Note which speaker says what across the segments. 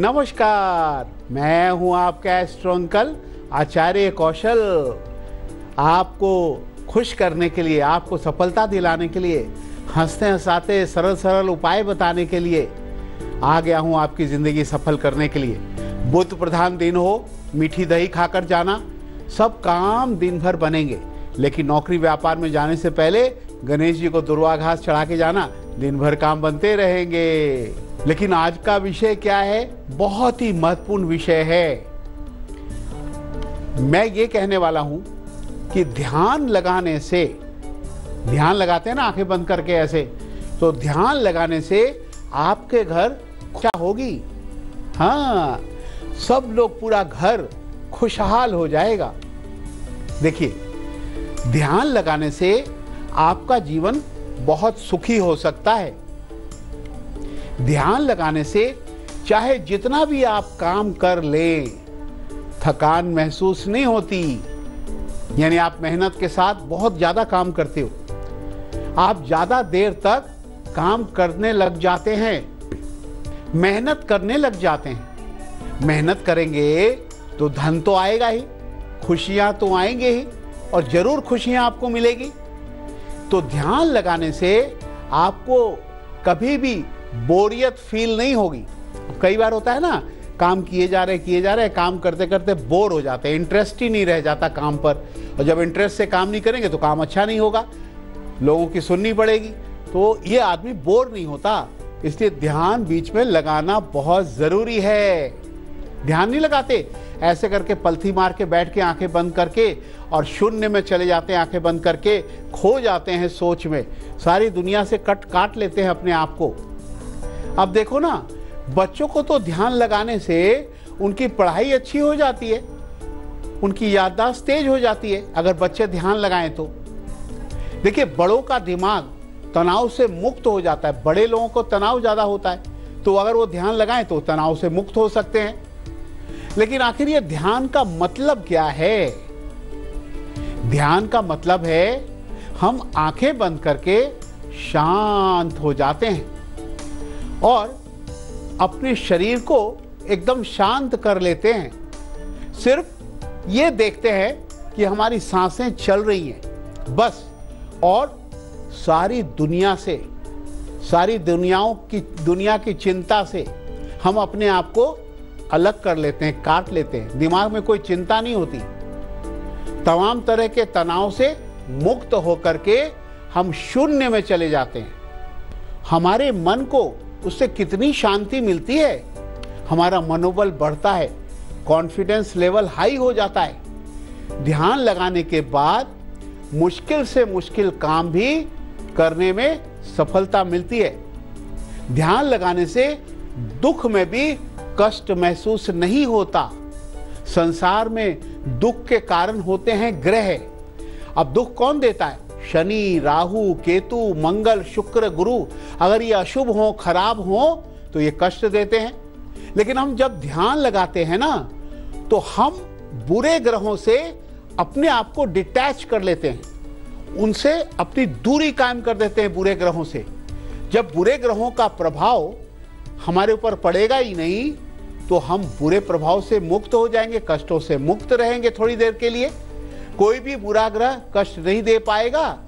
Speaker 1: नमस्कार, मैं हूं आपका एस्ट्रो अंकल आचार्य कौशल। आपको खुश करने के लिए, आपको सफलता दिलाने के लिए, हंसते हंसाते सरल सरल उपाय बताने के लिए आ गया हूं आपकी ज़िंदगी सफल करने के लिए। बुध प्रधान दिन हो, मीठी दही खाकर जाना, सब काम दिन भर बनेंगे। लेकिन नौकरी व्यापार में जाने से पहले गणेश जी को दुर्वा घास चढ़ा के जाना, दिन भर काम बनते रहेंगे। लेकिन आज का विषय क्या है? बहुत ही महत्वपूर्ण विषय है। मैं ये कहने वाला हूं कि ध्यान लगाने से, ध्यान लगाते हैं ना आंखें बंद करके ऐसे, तो ध्यान लगाने से आपके घर क्या होगी? हाँ, सब लोग, पूरा घर खुशहाल हो जाएगा। देखिए, ध्यान लगाने से आपका जीवन बहुत सुखी हो सकता है। ध्यान लगाने से चाहे जितना भी आप काम कर लें, थकान महसूस नहीं होती। यानी आप मेहनत के साथ बहुत ज्यादा काम करते हो, आप ज्यादा देर तक काम करने लग जाते हैं, मेहनत करने लग जाते हैं। मेहनत करेंगे तो धन तो आएगा ही, खुशियां तो आएंगे ही, और जरूर खुशियां आपको मिलेगी। तो ध्यान लगाने से आपको कभी भी बोरियत फील नहीं होगी। कई बार होता है ना, काम किए जा रहे, काम करते करते बोर हो जाते हैं, इंटरेस्ट ही नहीं रह जाता काम पर। और जब इंटरेस्ट से काम नहीं करेंगे तो काम अच्छा नहीं होगा, लोगों की सुननी पड़ेगी, तो ये आदमी बोर नहीं होता। इसलिए ध्यान बीच में लगाना बहुत जरूरी है। ध्यान नहीं लगाते, ऐसे करके पलथी मार के बैठ के आंखें बंद करके और शून्य में चले जाते हैं, आंखें बंद करके खो जाते हैं सोच में, सारी दुनिया से काट लेते हैं अपने आप को। अब देखो ना, बच्चों को तो ध्यान लगाने से उनकी पढ़ाई अच्छी हो जाती है, उनकी याददाश्त तेज हो जाती है अगर बच्चे ध्यान लगाएं तो। देखिए, बड़ों का दिमाग तनाव से मुक्त हो जाता है। बड़े लोगों को तनाव ज्यादा होता है, तो अगर वो ध्यान लगाएं तो तनाव से मुक्त हो सकते हैं। लेकिन आखिर ये ध्यान का मतलब क्या है? ध्यान का मतलब है हम आंखें बंद करके शांत हो जाते हैं और अपने शरीर को एकदम शांत कर लेते हैं। सिर्फ ये देखते हैं कि हमारी सांसें चल रही हैं बस, और सारी दुनिया से, सारी दुनिया की चिंता से हम अपने आप को अलग कर लेते हैं, काट लेते हैं। दिमाग में कोई चिंता नहीं होती। तमाम तरह के तनाव से मुक्त होकर के हम शून्य में चले जाते हैं। हमारे मन को उससे कितनी शांति मिलती है, हमारा मनोबल बढ़ता है, कॉन्फिडेंस लेवल हाई हो जाता है। ध्यान लगाने के बाद मुश्किल से मुश्किल काम भी करने में सफलता मिलती है। ध्यान लगाने से दुख में भी कष्ट महसूस नहीं होता। संसार में दुख के कारण होते हैं ग्रह। अब दुख कौन देता है? शनि, राहु, केतु, मंगल, शुक्र, गुरु। अगर ये अशुभ हो, खराब हो, तो ये कष्ट देते हैं। लेकिन हम जब ध्यान लगाते हैं ना, तो हम बुरे ग्रहों से अपने आप को डिटैच कर लेते हैं, उनसे अपनी दूरी कायम कर देते हैं बुरे ग्रहों से। जब बुरे ग्रहों का प्रभाव हमारे ऊपर पड़ेगा ही नहीं, तो हम बुरे प्रभाव से मुक्त हो जाएंगे, कष्टों से मुक्त रहेंगे थोड़ी देर के लिए। कोई भी बुरा ग्रह कष्ट नहीं दे पाएगा,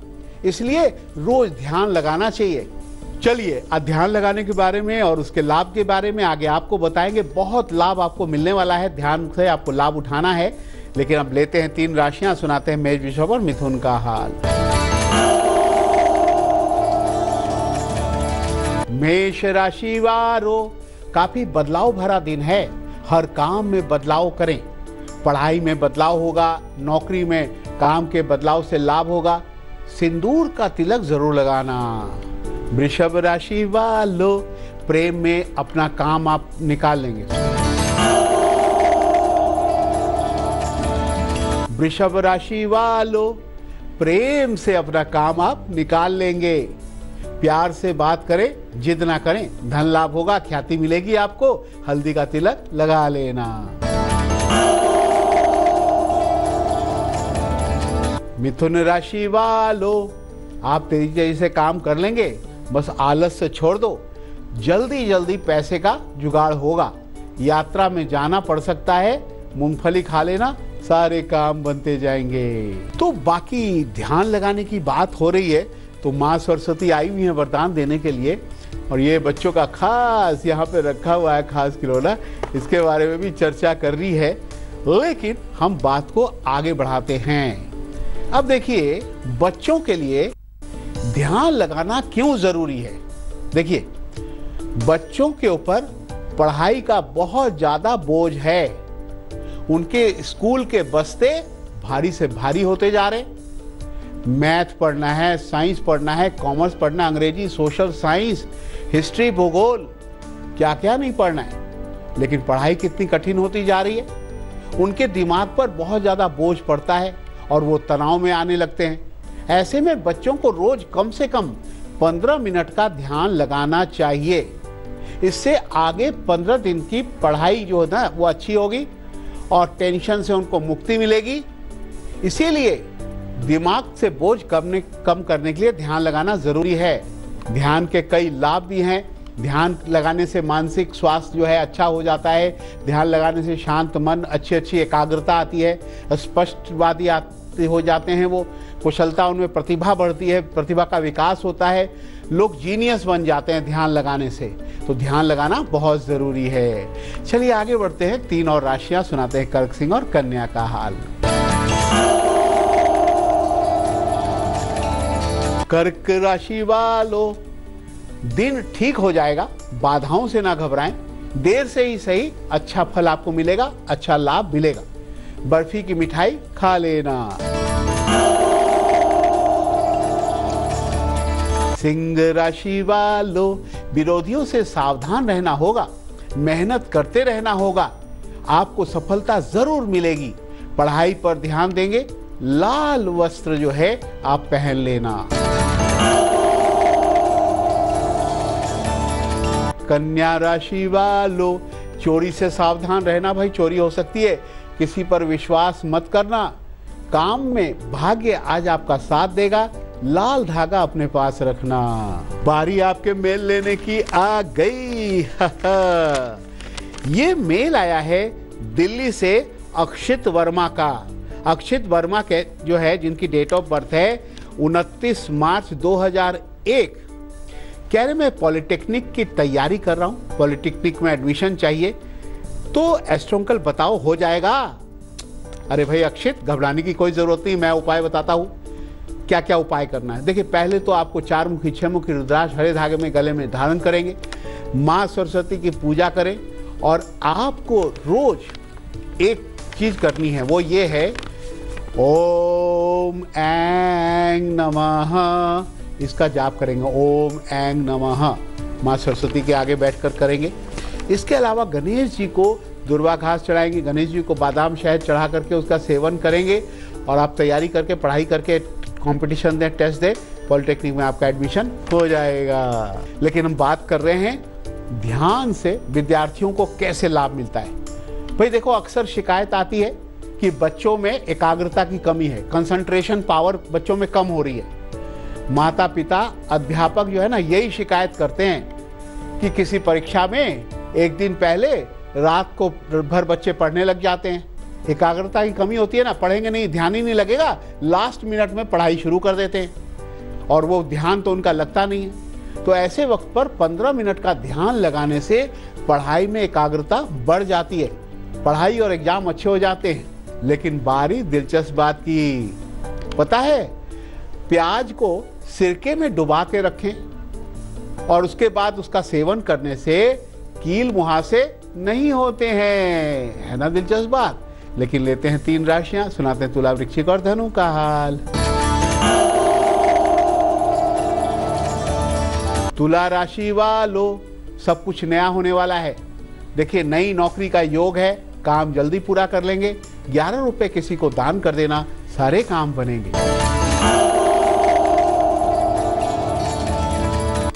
Speaker 1: इसलिए रोज ध्यान लगाना चाहिए। चलिए, ध्यान लगाने के बारे में और उसके लाभ के बारे में आगे आपको बताएंगे। बहुत लाभ आपको मिलने वाला है, ध्यान से आपको लाभ उठाना है। लेकिन अब लेते हैं 3 राशियां, सुनाते हैं मेष, वृषभ और मिथुन का हाल। मेष राशि वालों, काफी बदलाव भरा दिन है। हर काम में बदलाव करें। पढ़ाई में बदलाव होगा, नौकरी में काम के बदलाव से लाभ होगा। सिंदूर का तिलक जरूर लगाना। वृषभ राशि वालों, प्रेम में अपना काम आप निकाल लेंगे। वृषभ राशि वालों, प्रेम से अपना काम आप निकाल लेंगे। प्यार से बात करें, जिद ना करें, धन लाभ होगा, ख्याति मिलेगी आपको। हल्दी का तिलक लगा लेना। मिथुन राशि वालों, आप तेजी से काम कर लेंगे, बस आलस से छोड़ दो। जल्दी जल्दी पैसे का जुगाड़ होगा। यात्रा में जाना पड़ सकता है, मूंगफली खा लेना, सारे काम बनते जाएंगे। तो बाकी ध्यान लगाने की बात हो रही है तो माँ सरस्वती आई हुई है वरदान देने के लिए, और ये बच्चों का खास यहाँ पे रखा हुआ है खास खिलौना, इसके बारे में भी चर्चा कर रही है। लेकिन हम बात को आगे बढ़ाते हैं। अब देखिए, बच्चों के लिए ध्यान लगाना क्यों जरूरी है। देखिए, बच्चों के ऊपर पढ़ाई का बहुत ज्यादा बोझ है। उनके स्कूल के बस्ते भारी से भारी होते जा रहे। मैथ पढ़ना है, साइंस पढ़ना है, कॉमर्स पढ़ना, अंग्रेजी, सोशल साइंस, हिस्ट्री, भूगोल, क्या क्या नहीं पढ़ना है। लेकिन पढ़ाई कितनी कठिन होती जा रही है। उनके दिमाग पर बहुत ज़्यादा बोझ पड़ता है और वो तनाव में आने लगते हैं। ऐसे में बच्चों को रोज कम से कम 15 मिनट का ध्यान लगाना चाहिए। इससे आगे 15 दिन की पढ़ाई जो है ना वो अच्छी होगी और टेंशन से उनको मुक्ति मिलेगी। इसीलिए दिमाग से बोझ कम करने के लिए ध्यान लगाना जरूरी है। ध्यान के कई लाभ भी हैं। ध्यान लगाने से मानसिक स्वास्थ्य जो है अच्छा हो जाता है। ध्यान लगाने से शांत मन, अच्छी एकाग्रता आती है, स्पष्टवादी हो जाते हैं, वो कुशलता उनमें, प्रतिभा बढ़ती है, प्रतिभा का विकास होता है, लोग जीनियस बन जाते हैं ध्यान लगाने से। तो ध्यान लगाना बहुत जरूरी है। चलिए आगे बढ़ते हैं। 3 और राशियां सुनाते हैं कर्क, सिंह और कन्या का हाल। कर्क राशि वालों, दिन ठीक हो जाएगा, बाधाओं से ना घबराएं। देर से ही सही, अच्छा फल आपको मिलेगा, अच्छा लाभ मिलेगा। बर्फी की मिठाई खा लेना। सिंह राशि वालों, विरोधियों से सावधान रहना होगा, मेहनत करते रहना होगा, आपको सफलता जरूर मिलेगी। पढ़ाई पर ध्यान देंगे, लाल वस्त्र जो है आप पहन लेना। कन्या राशि वालों, चोरी से सावधान रहना भाई, चोरी हो सकती है। किसी पर विश्वास मत करना। काम में भाग्य आज आपका साथ देगा, लाल धागा अपने पास रखना। बारी आपके मेल लेने की आ गई। ये मेल आया है दिल्ली से अक्षित वर्मा का। अक्षित वर्मा के जो है, जिनकी डेट ऑफ बर्थ है 29 मार्च 2001। कह रहे मैं पॉलिटेक्निक की तैयारी कर रहा हूँ, पॉलिटेक्निक में एडमिशन चाहिए, तो एस्ट्रो अंकल बताओ हो जाएगा। अरे भाई अक्षित, घबराने की कोई जरूरत नहीं, मैं उपाय बताता हूँ। क्या क्या उपाय करना है। देखिए, पहले तो आपको 4 मुखी 6 मुखी रुद्राक्ष हरे धागे में गले में धारण करेंगे। माँ सरस्वती की पूजा करें और आपको रोज एक चीज करनी है, वो ये है ओम ऐं नमः, इसका जाप करेंगे। ओम ऐं नमः माँ सरस्वती के आगे बैठकर करेंगे। इसके अलावा गणेश जी को दुर्वा घास चढ़ाएंगे, गणेश जी को बादाम शहद चढ़ा करके उसका सेवन करेंगे और आप तैयारी करके, पढ़ाई करके कंपटीशन दें, टेस्ट दें, पॉलिटेक्निक में आपका एडमिशन हो जाएगा। लेकिन हम बात कर रहे हैं ध्यान से विद्यार्थियों को कैसे लाभ मिलता है। भाई देखो, अक्सर शिकायत आती है कि बच्चों में एकाग्रता की कमी है, कंसंट्रेशन पावर बच्चों में कम हो रही है। माता पिता, अध्यापक जो है ना, यही शिकायत करते हैं कि किसी परीक्षा में एक दिन पहले रात को भर बच्चे पढ़ने लग जाते हैं। एकाग्रता की कमी होती है ना, पढ़ेंगे नहीं, ध्यान ही नहीं लगेगा, लास्ट मिनट में पढ़ाई शुरू कर देते हैं और वो ध्यान तो उनका लगता नहीं है। तो ऐसे वक्त पर 15 मिनट का ध्यान लगाने से पढ़ाई में एकाग्रता बढ़ जाती है, पढ़ाई और एग्जाम अच्छे हो जाते हैं। लेकिन बारी दिलचस्प बात की, पता है, प्याज को सिरके में डुबा के रखें और उसके बाद उसका सेवन करने से कील मुहासे नहीं होते हैं। है ना दिलचस्प बात। लेकिन लेते हैं 3 राशियां, सुनाते हैं तुला, वृश्चिक और धनु का हाल। तुला राशि वालों, सब कुछ नया होने वाला है। देखिए, नई नौकरी का योग है, काम जल्दी पूरा कर लेंगे। 11 रुपए किसी को दान कर देना, सारे काम बनेंगे।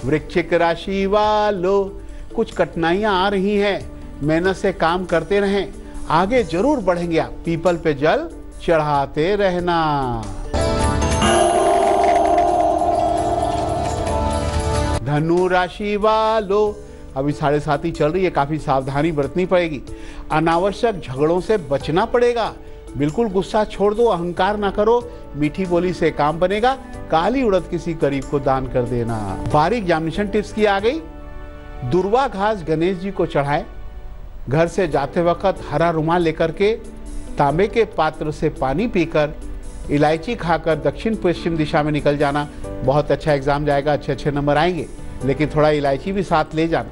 Speaker 1: वृश्चिक राशि वालों, कुछ कठिनाइयां आ रही हैं, मेहनत से काम करते रहें, आगे जरूर बढ़ेंगे आप। पीपल पे जल चढ़ाते रहना। धनु राशि वालों, अभी 7:30 ही चल रही है, काफ़ी सावधानी बरतनी पड़ेगी। अनावश्यक झगड़ों से बचना पड़ेगा। बिल्कुल गुस्सा छोड़ दो, अहंकार ना करो, मीठी बोली से काम बनेगा। काली उड़द किसी गरीब को दान कर देना। बारीक एग्जामिनेशन टिप्स की आ गई। दुर्वा घास गणेश जी को चढ़ाए। घर से जाते वक्त हरा रुमाल लेकर के तांबे के पात्र से पानी पीकर इलायची खाकर दक्षिण पश्चिम दिशा में निकल जाना। बहुत अच्छा एग्जाम जाएगा, अच्छे नंबर आएंगे, लेकिन थोड़ा इलायची भी साथ ले जाना।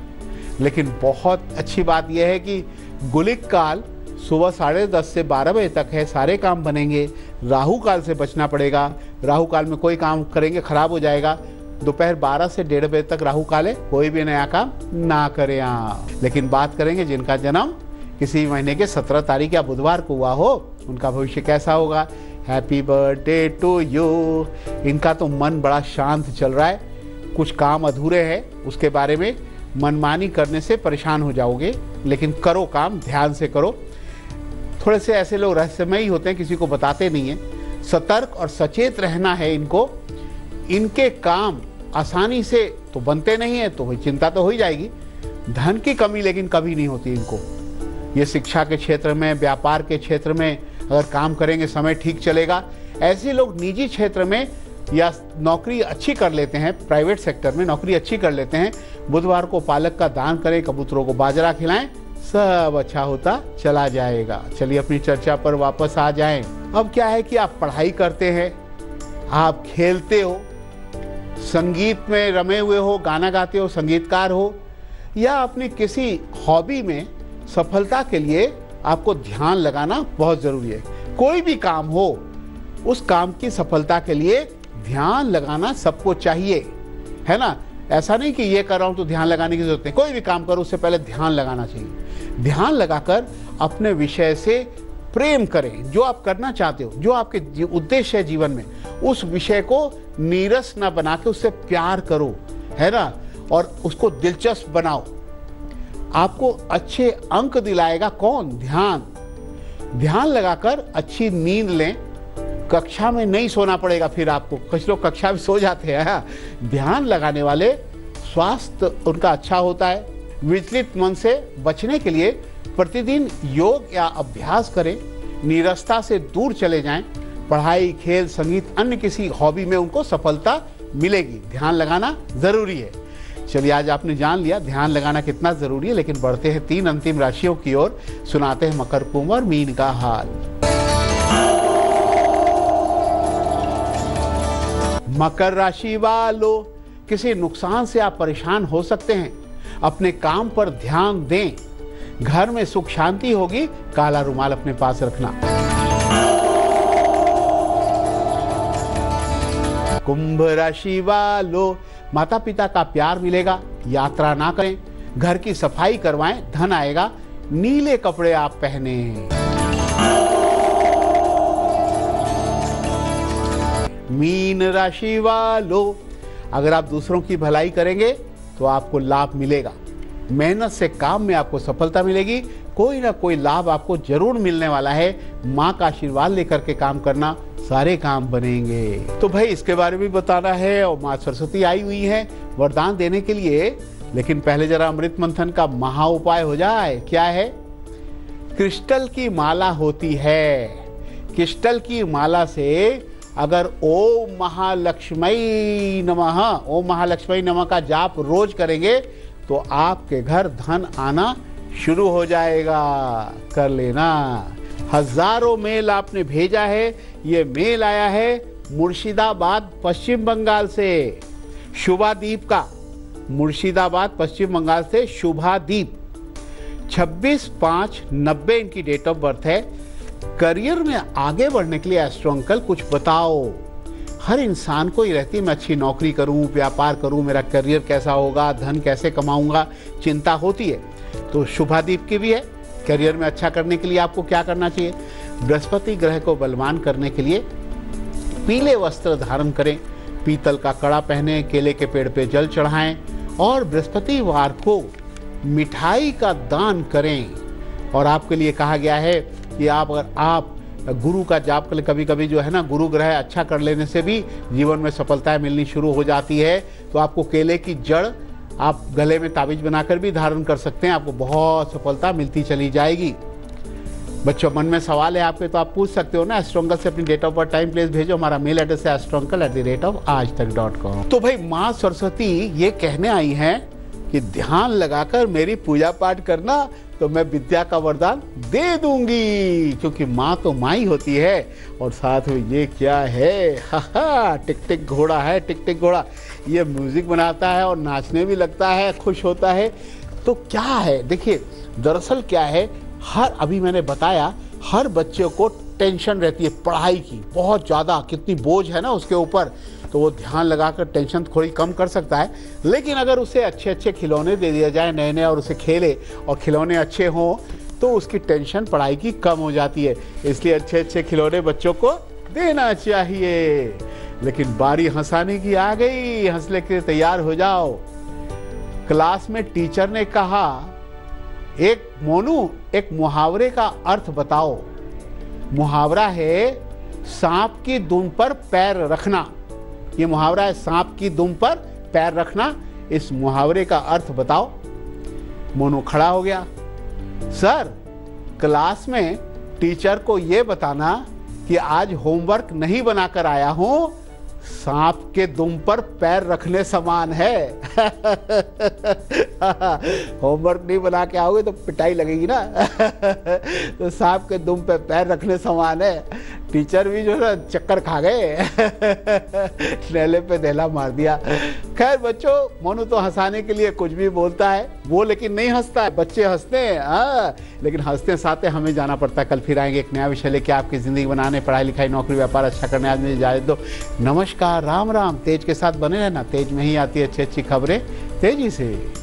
Speaker 1: लेकिन बहुत अच्छी बात यह है कि गुलिक काल सुबह 10:30 से 12 बजे तक है, सारे काम बनेंगे। राहु काल से बचना पड़ेगा। राहु काल में कोई काम करेंगे खराब हो जाएगा। दोपहर 12 से 1:30 बजे तक राहु काल है, कोई भी नया काम ना करें आप। लेकिन बात करेंगे जिनका जन्म किसी महीने के 17 तारीख या बुधवार को हुआ हो, उनका भविष्य कैसा होगा। Happy birthday to you. इनका तो मन बड़ा शांत चल रहा है, कुछ काम अधूरे हैं, उसके बारे में मनमानी करने से परेशान हो जाओगे, लेकिन करो काम, ध्यान से करो। थोड़े से ऐसे लोग रहस्यमयी होते हैं, किसी को बताते नहीं हैं। सतर्क और सचेत रहना है इनको। इनके काम आसानी से तो बनते नहीं है, तो चिंता तो हो ही जाएगी। धन की कमी लेकिन कभी नहीं होती इनको। ये शिक्षा के क्षेत्र में, व्यापार के क्षेत्र में अगर काम करेंगे समय ठीक चलेगा। ऐसे लोग निजी क्षेत्र में या नौकरी अच्छी कर लेते हैं, प्राइवेट सेक्टर में नौकरी अच्छी कर लेते हैं। बुधवार को पालक का दान करें, कबूतरों को बाजरा खिलाएं, सब अच्छा होता चला जाएगा। चलिए अपनी चर्चा पर वापस आ जाएं। अब क्या है कि आप पढ़ाई करते हैं, आप खेलते हो, संगीत में रमे हुए हो, गाना गाते हो, संगीतकार हो, या अपनी किसी हॉबी में सफलता के लिए आपको ध्यान लगाना बहुत ज़रूरी है। कोई भी काम हो, उस काम की सफलता के लिए ध्यान लगाना सबको चाहिए, है ना। ऐसा नहीं कि ये कर रहा हूँ तो ध्यान लगाने की जरूरत नहीं। कोई भी काम करो उससे पहले ध्यान लगाना चाहिए। ध्यान लगाकर अपने विषय से प्रेम करें। जो आप करना चाहते हो, जो आपके उद्देश्य है जीवन में, उस विषय को नीरस ना बना के उससे प्यार करो, है ना, और उसको दिलचस्प बनाओ। आपको अच्छे अंक दिलाएगा कौन? ध्यान। ध्यान लगाकर अच्छी नींद लें। कक्षा में नहीं सोना पड़ेगा फिर आपको। कुछ लोग कक्षा में सो जाते हैं। ध्यान लगाने वाले स्वास्थ्य उनका अच्छा होता है। विचलित मन से बचने के लिए प्रतिदिन योग या अभ्यास करें। नीरसता से दूर चले जाएं। पढ़ाई, खेल, संगीत, अन्य किसी हॉबी में उनको सफलता मिलेगी। ध्यान लगाना जरूरी है। चलिए आज आपने जान लिया ध्यान लगाना कितना जरूरी है। लेकिन बढ़ते हैं 3 अंतिम राशियों की ओर। सुनाते हैं मकर, कुंभ और मीन का हाल। मकर राशि वालों, किसी नुकसान से आप परेशान हो सकते हैं। अपने काम पर ध्यान दें। घर में सुख शांति होगी। काला रुमाल अपने पास रखना। कुंभ राशि वालों, माता पिता का प्यार मिलेगा। यात्रा ना करें। घर की सफाई करवाएं, धन आएगा। नीले कपड़े आप पहने। मीन राशि वालों, अगर आप दूसरों की भलाई करेंगे तो आपको लाभ मिलेगा। मेहनत से काम में आपको सफलता मिलेगी। कोई ना कोई लाभ आपको जरूर मिलने वाला है। माँ का आशीर्वाद लेकर के काम करना, सारे काम बनेंगे। तो भाई इसके बारे में बताना है। और माँ सरस्वती आई हुई है वरदान देने के लिए। लेकिन पहले जरा अमृत मंथन का महा उपाय हो जाए। क्या है? क्रिस्टल की माला होती है। क्रिस्टल की माला से अगर ओम महालक्ष्मी नमः, ओम महालक्ष्मी नमः का जाप रोज करेंगे तो आपके घर धन आना शुरू हो जाएगा। कर लेना। हजारों मेल आपने भेजा है। ये मेल आया है मुर्शिदाबाद पश्चिम बंगाल से, शुभादीप का। मुर्शिदाबाद पश्चिम बंगाल से शुभादीप। 26/5/90 इनकी डेट ऑफ बर्थ है। करियर में आगे बढ़ने के लिए एस्ट्रो अंकल कुछ बताओ। हर इंसान को ही रहती है मैं अच्छी नौकरी करूं, व्यापार करूं, मेरा करियर कैसा होगा, धन कैसे कमाऊंगा, चिंता होती है। तो शुभादीप की भी है। करियर में अच्छा करने के लिए आपको क्या करना चाहिए? बृहस्पति ग्रह को बलवान करने के लिए पीले वस्त्र धारण करें, पीतल का कड़ा पहने, केले के पेड़ पे जल चढ़ाएं और बृहस्पतिवार को मिठाई का दान करें। और आपके लिए कहा गया है कि आप गुरु का जाप कर, कभी कभी जो है ना गुरु ग्रह अच्छा कर लेने से भी जीवन में सफलताएं मिलनी शुरू हो जाती है। तो आपको केले की जड़ आप गले में ताबीज बनाकर भी धारण कर सकते हैं, आपको बहुत सफलता मिलती चली जाएगी। बच्चों, मन में सवाल है आपके तो आप पूछ सकते हो ना। एस्ट्रोंकल से अपनी date of birth, time, place भेजो। हमारा मेल एड्रेस है astronuncle@aajtak.com। तो भाई माँ सरस्वती ये कहने आई हैं कि ध्यान लगाकर मेरी पूजा पाठ करना तो मैं विद्या का वरदान दे दूंगी, क्योंकि माँ तो माँ ही होती है। और साथ में ये क्या है, हा टिक टिक घोड़ा है, टिक टिक घोड़ा, ये म्यूजिक बनाता है और नाचने भी लगता है, खुश होता है। तो क्या है, देखिए दरअसल क्या है, अभी मैंने बताया हर बच्चे को टेंशन रहती है पढ़ाई की बहुत ज़्यादा, कितनी बोझ है ना उसके ऊपर, तो वो ध्यान लगाकर टेंशन थोड़ी कम कर सकता है। लेकिन अगर उसे अच्छे अच्छे खिलौने दे दिया जाए नए नए, और उसे खेले और खिलौने अच्छे हों, तो उसकी टेंशन पढ़ाई की कम हो जाती है। इसलिए अच्छे अच्छे खिलौने बच्चों को देना चाहिए। लेकिन बारी हंसाने की आ गई, हंसने के लिए तैयार हो जाओ। क्लास में टीचर ने कहा, एक मोनू एक मुहावरे का अर्थ बताओ। मुहावरा है सांप की दुम पर पैर रखना। ये मुहावरा है सांप की दुम पर पैर रखना। इस मुहावरे का अर्थ बताओ। मोनू खड़ा हो गया। सर, क्लास में टीचर को ये बताना कि आज होमवर्क नहीं बनाकर आया हूं, सांप के दुम पर पैर रखने समान है। होमवर्क नहीं बना के आओगे तो पिटाई लगेगी ना। तो सांप के दुम पे पैर रखने समान है। टीचर भी जो है चक्कर खा गए। नेले पे देला मार दिया। खैर बच्चों, मोनू तो हंसाने के लिए कुछ भी बोलता है, वो लेकिन नहीं हंसता है। बच्चे हंसते हैं, लेकिन हंसते साथ हमें जाना पड़ता है। कल फिर आएंगे एक नया विषय लेके आपकी जिंदगी बनाने, पढ़ाई लिखाई, नौकरी, व्यापार अच्छा करने। आज मुझे इजाजत दो। नमस्कार, राम राम। तेज के साथ बने रहना, तेज में ही आती है अच्छी अच्छी खबरें तेजी से।